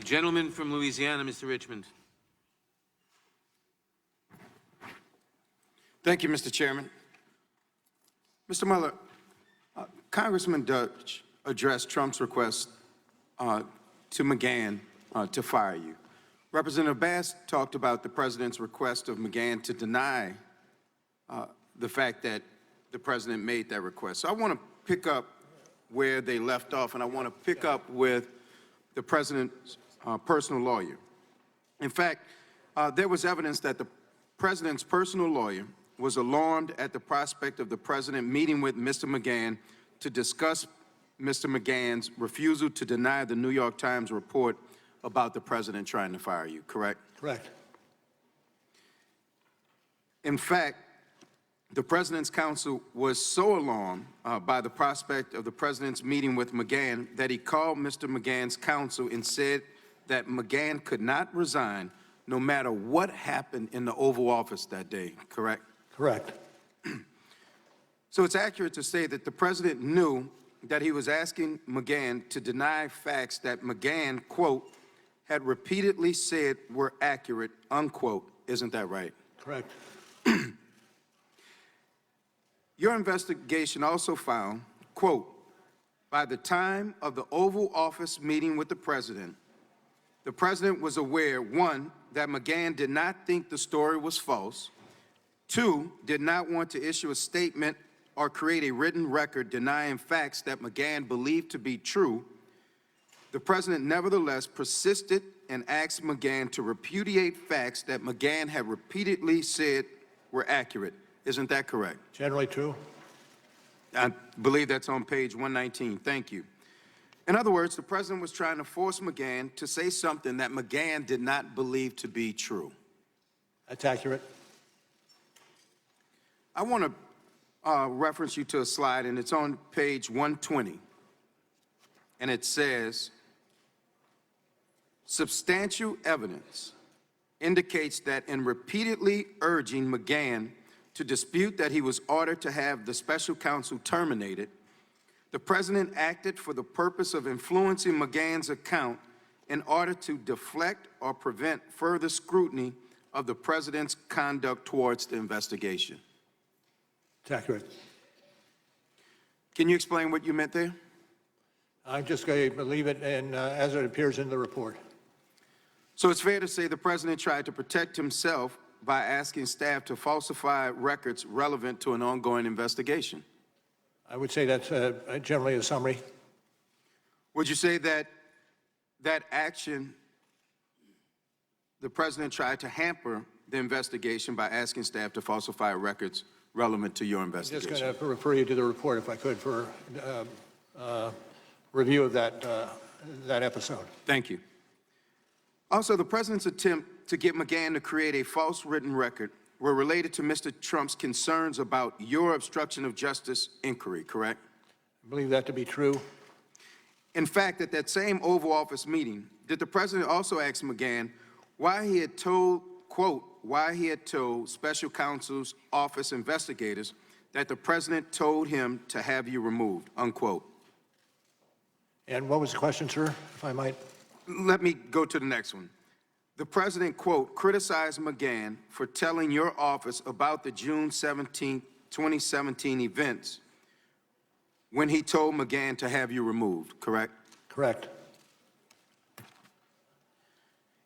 Gentleman from Louisiana, Mr. Richmond. Thank you, Mr. Chairman. Mr. Mueller, Congressman Dutch addressed Trump's request to McGahn to fire you. Representative Bass talked about the president's request of McGahn to deny the fact that the president made that request. So I want to pick up where they left off, and I want to pick up with the president's personal lawyer. In fact, there was evidence that the president's personal lawyer was alarmed at the prospect of the president meeting with Mr. McGahn to discuss Mr. McGahn's refusal to deny the New York Times report about the president trying to fire you, correct? Correct. In fact, the president's counsel was so alarmed by the prospect of the president's meeting with McGahn that he called Mr. McGahn's counsel and said that McGahn could not resign no matter what happened in the Oval Office that day, correct? Correct. So it's accurate to say that the president knew that he was asking McGahn to deny facts that McGahn, quote, had repeatedly said were accurate, unquote. Isn't that right? Correct. Your investigation also found, quote, by the time of the Oval Office meeting with the president was aware, one, that McGahn did not think the story was false, two, did not want to issue a statement or create a written record denying facts that McGahn believed to be true. The president nevertheless persisted and asked McGahn to repudiate facts that McGahn had repeatedly said were accurate. Isn't that correct? Generally true. I believe that's on page 119. Thank you. In other words, the president was trying to force McGahn to say something that McGahn did not believe to be true. That's accurate. I want to reference you to a slide, and it's on page 120. And it says, substantial evidence indicates that in repeatedly urging McGahn to dispute that he was ordered to have the special counsel terminated, the president acted for the purpose of influencing McGahn's account in order to deflect or prevent further scrutiny of the president's conduct towards the investigation. It's accurate. Can you explain what you meant there? I'm just going to leave it as it appears in the report. So it's fair to say the president tried to protect himself by asking staff to falsify records relevant to an ongoing investigation. I would say that's generally a summary. Would you say that that action, the president tried to hamper the investigation by asking staff to falsify records relevant to your investigation? I'm just going to refer you to the report, if I could, for review of that episode. Thank you. Also, the president's attempt to get McGahn to create a false written record were related to Mr. Trump's concerns about your obstruction of justice inquiry, correct? I believe that to be true. In fact, at that same Oval Office meeting, did the president also ask McGahn why he had told, quote, why he had told special counsel's office investigators that the president told him to have you removed, unquote? And what was the question, sir, if I might? Let me go to the next one. The president, quote, criticized McGahn for telling your office about the June 17, 2017 events when he told McGahn to have you removed, correct? Correct.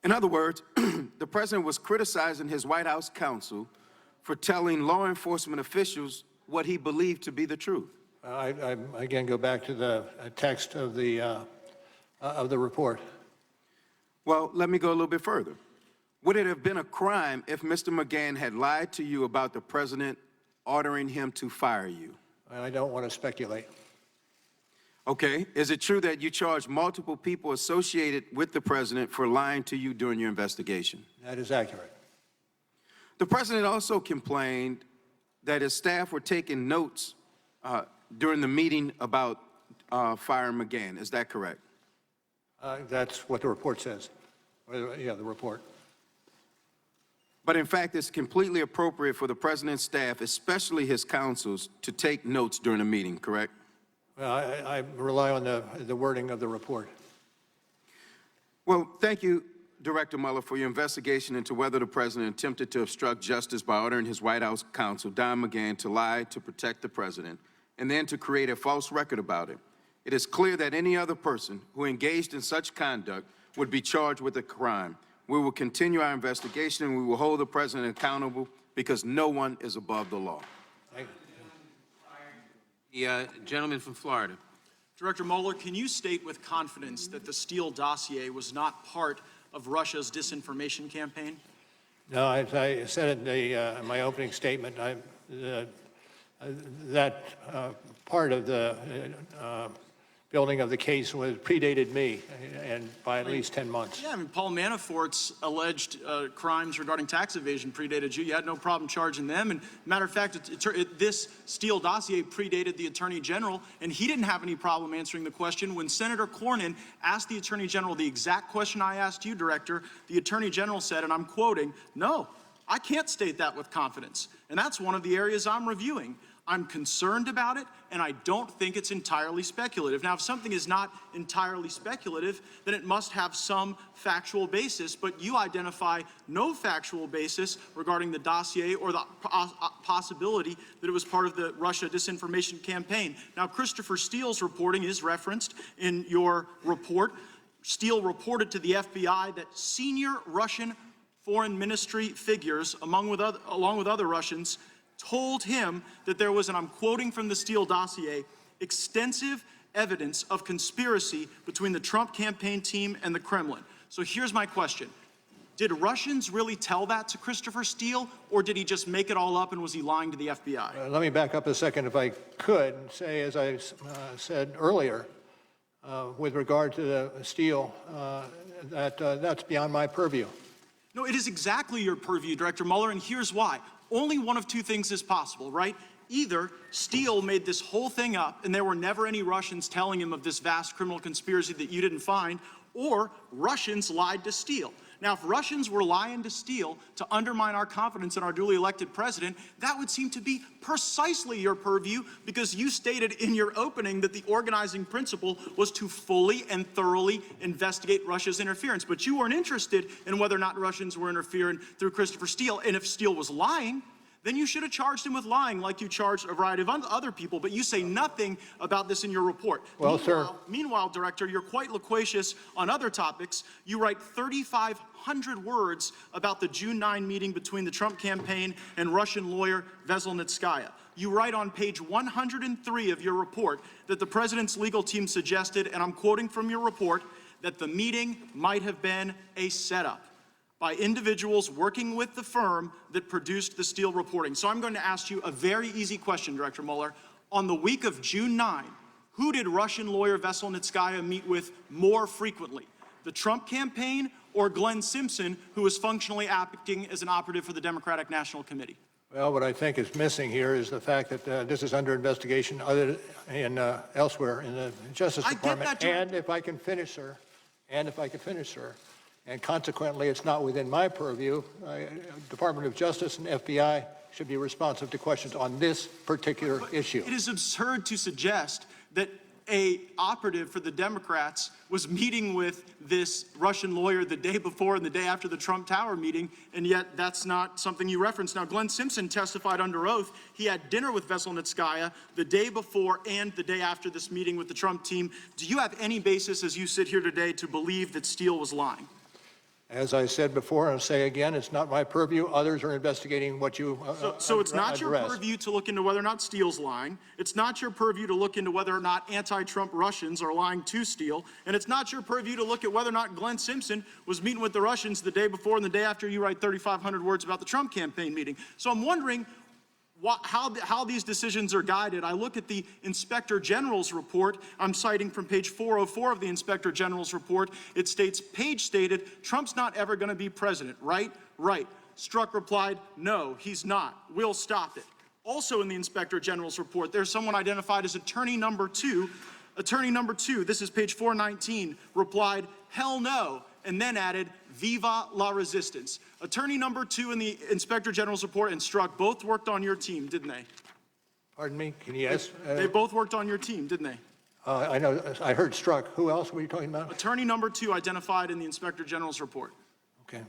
In other words, the president was criticizing his White House counsel for telling law enforcement officials what he believed to be the truth. I again go back to the text of the report. Well, let me go a little bit further. Would it have been a crime if Mr. McGahn had lied to you about the president ordering him to fire you? I don't want to speculate. Okay. Is it true that you charged multiple people associated with the president for lying to you during your investigation? That is accurate. The president also complained that his staff were taking notes during the meeting about firing McGahn. Is that correct? That's what the report says. Yeah, the report. But in fact, it's completely appropriate for the president's staff, especially his counsels, to take notes during a meeting, correct? Well, I rely on the wording of the report. Well, thank you, Director Mueller, for your investigation into whether the president attempted to obstruct justice by ordering his White House counsel, Don McGahn, to lie to protect the president and then to create a false record about it. It is clear that any other person who engaged in such conduct would be charged with a crime. We will continue our investigation and we will hold the president accountable because no one is above the law. The gentleman from Florida. Director Mueller, can you state with confidence that the Steele dossier was not part of Russia's disinformation campaign? No, as I said in my opening statement, that part of the building of the case predated me, and by at least 10 months. Yeah, I mean, Paul Manafort's alleged crimes regarding tax evasion predated you. You had no problem charging them. And matter of fact, this Steele dossier predated the Attorney General, and he didn't have any problem answering the question. When Senator Cornyn asked the Attorney General the exact question I asked you, Director, the Attorney General said, and I'm quoting, "No, I can't state that with confidence." And that's one of the areas I'm reviewing. I'm concerned about it, and I don't think it's entirely speculative. Now, if something is not entirely speculative, then it must have some factual basis, but you identify no factual basis regarding the dossier or the possibility that it was part of the Russia disinformation campaign. Now, Christopher Steele's reporting is referenced in your report. Steele reported to the FBI that senior Russian foreign ministry figures, along with other Russians, told him that there was, and I'm quoting from the Steele dossier, extensive evidence of conspiracy between the Trump campaign team and the Kremlin. So here's my question. Did Russians really tell that to Christopher Steele, or did he just make it all up and was he lying to the FBI? Let me back up a second, if I could, and say, as I said earlier, with regard to the Steele, that's beyond my purview. No, it is exactly your purview, Director Mueller, and here's why. Only one of two things is possible, right? Either Steele made this whole thing up and there were never any Russians telling him of this vast criminal conspiracy that you didn't find, or Russians lied to Steele. Now, if Russians were lying to Steele to undermine our confidence in our duly elected president, that would seem to be precisely your purview, because you stated in your opening that the organizing principle was to fully and thoroughly investigate Russia's interference. But you weren't interested in whether or not Russians were interfering through Christopher Steele. And if Steele was lying, then you should have charged him with lying like you charged a variety of other people, but you say nothing about this in your report. Well, sir. Meanwhile, Director, you're quite loquacious on other topics. You write 3,500 words about the June 9 meeting between the Trump campaign and Russian lawyer Veselnitskaya. You write on page 103 of your report that the president's legal team suggested, and I'm quoting from your report, that the meeting might have been a setup by individuals working with the firm that produced the Steele reporting. So I'm going to ask you a very easy question, Director Mueller. On the week of June 9, who did Russian lawyer Veselnitskaya meet with more frequently? The Trump campaign or Glenn Simpson, who was functionally acting as an operative for the Democratic National Committee? Well, what I think is missing here is the fact that this is under investigation elsewhere in the Justice Department. And if I can finish, sir, and consequently, it's not within my purview. Department of Justice and FBI should be responsive to questions on this particular issue. It is absurd to suggest that an operative for the Democrats was meeting with this Russian lawyer the day before and the day after the Trump Tower meeting, and yet that's not something you referenced. Now, Glenn Simpson testified under oath. He had dinner with Veselnitskaya the day before and the day after this meeting with the Trump team. Do you have any basis, as you sit here today, to believe that Steele was lying? As I said before, and I'll say again, it's not my purview. Others are investigating what you So it's not your purview to look into whether or not Steele's lying. It's not your purview to look into whether or not anti-Trump Russians are lying to Steele. And it's not your purview to look at whether or not Glenn Simpson was meeting with the Russians the day before and the day after you write 3,500 words about the Trump campaign meeting. So I'm wondering how these decisions are guided. I look at the Inspector General's report. I'm citing from page 404 of the Inspector General's report. It states, Page stated, Trump's not ever going to be president, right? Right. Strzok replied, no, he's not. We'll stop it. Also in the Inspector General's report, there's someone identified as attorney number 2. Attorney number 2, this is page 419, replied, hell no, and then added, viva la resistance. Attorney number 2 in the Inspector General's report and Strzok both worked on your team, didn't they? Pardon me? Can you ask? They both worked on your team, didn't they? I know, I heard Struck. Who else were you talking about? Attorney number 2 identified in the Inspector General's report. Okay.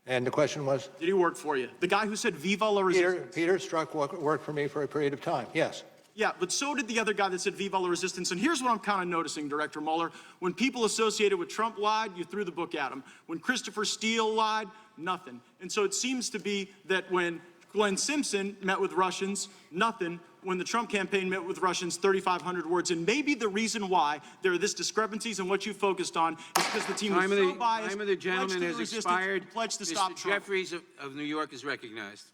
And the question was? Did he work for you? The guy who said Viva la Resistance. Peter Struck worked for me for a period of time, yes. Yeah, but so did the other guy that said Viva la Resistance. And here's what I'm kind of noticing, Director Mueller. When people associated with Trump lied, you threw the book at him. When Christopher Steele lied, nothing. And so it seems to be that when Glenn Simpson met with Russians, nothing. When the Trump campaign met with Russians, 3,500 words. And maybe the reason why there are this discrepancies in what you focused on is because the team was so biased. Time of the gentleman has expired. Pledged to stop Mr. Trump. Jeffries of New York is recognized.